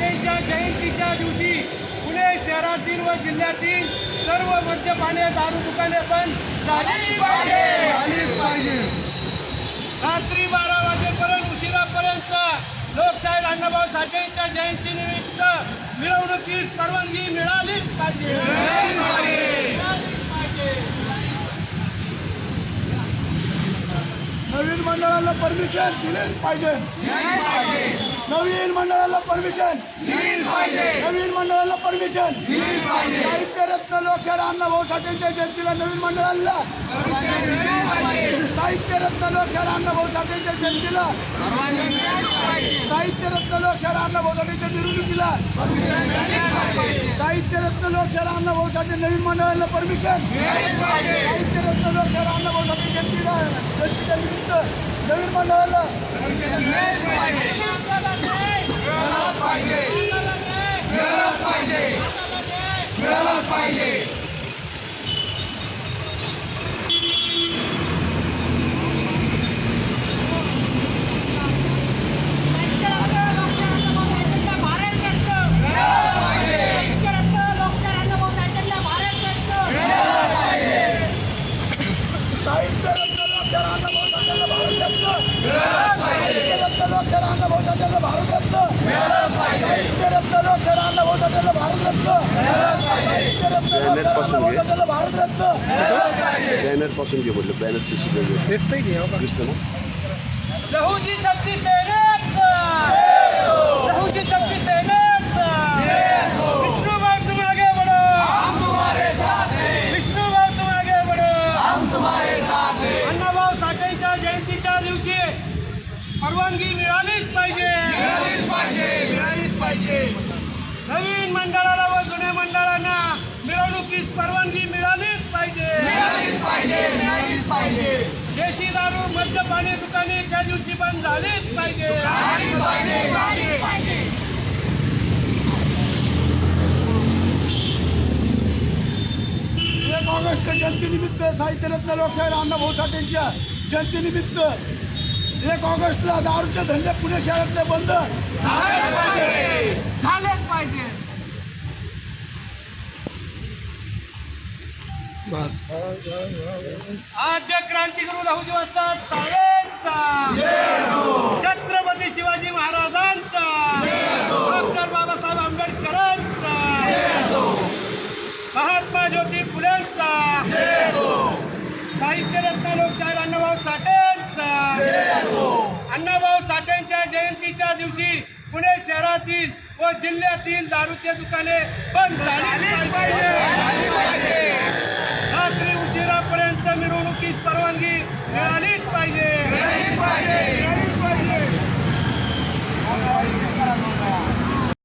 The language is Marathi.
साठेंच्या जयंतीच्या दिवशी पुणे शहरातील व जिल्ह्यातील सर्व मद्यपाने दारू दुकाने बंद झाली पाहिजे। रात्री 12 वाजेपर्यंत उशिरापर्यंत लोकशाहीर अण्णाभाऊ साठेंच्या जयंतीनिमित्त मिरवणुकीस परवानगी मिळालीच पाहिजे। नवीन मंडळाला परमिशन दिलीच पाहिजे। नवीन मंडळाला परमिशन दिलीच पाहिजे। नवीन मंडळाला परमिशन दिलीच पाहिजे। साहित्यरत्न लोकशाहीर अण्णाभाऊ साठेंच्या जयंतीला नवीन मंडळाला साहित्यरत्न लोकशाहीर अण्णाभाऊ साठेंच्या जयंतीला साहित्यरत्न लोकशाहीर अण्णाभाऊ साठेंच्या मिरवणुकीला साहित्यरत्न लोकशाहीर अण्णाभाऊ साठे नवीन मंडळाला परमिशन साहित्यरत्न लोकशाहीर अण्णाभाऊ साठे जयंतीला जयंतीच्या निमित्त नवीन मंडळाला मिळालाच पाहिजे। साहित्यरत्न लोकशाहीर अण्णाभाऊ साठेंना भारतरत्न साहित्यरत्न लोकशाहीर अण्णाभाऊ साठेंना भारतरत्न साहित्यरत्न लोकशाहीर अण्णाभाऊ साठेंना भारतरत्न साहित्यरत्न लोकशाहीर अण्णाभाऊ साठेंना भारतरत्न बॅनर पासून घे म्हटलं बॅनर दिसतंय दिसतं ना। लहूजी शक्ती सेनेचा लहूजी शक्ती सेनेचा विष्णु भाऊ तुम आगे बढ़ो हम तुम्हारे साथ हैं। विष्णु भाऊ तुम आगे बढ़ो हम तुम्हारे साथ हैं। अण्णाभाऊ साठेंच्या जयंतीच्या दिवशी परवानगी मिळालीच पाहिजे। नवीन मंडळाला व जुन्या मंडळांना मिरवणुकीस परवानगी मिळालीच पाहिजे। देशी दारू मद्यपानी दुकाने त्या दिवशी बंद झालीच पाहिजे। ऑगस्टच्या जयंतीनिमित्त साहित्यरत्न लोकशाहीर अण्णाभाऊ साठेंच्या जयंतीनिमित्त 1 ऑगस्टला दारूचे धंदे पुणे शहरातले बंद झालेच पाहिजे। आद्य क्रांतिगुरु लहुजी वस्ताद साळवेंचा छत्रपती शिवाजी महाराजांचा डॉक्टर बाबासाहेब आंबेडकरांचा महात्मा ज्योती फुलेंचा साहित्यरत्न लोकशाहीर अण्णाभाऊ साठेंचा अण्णाभाऊ साठेंच्या जयंतीच्या दिवशी पुणे शहरातील व जिल्ह्यातील दारूचे दुकाने बंद झाली पाहिजे।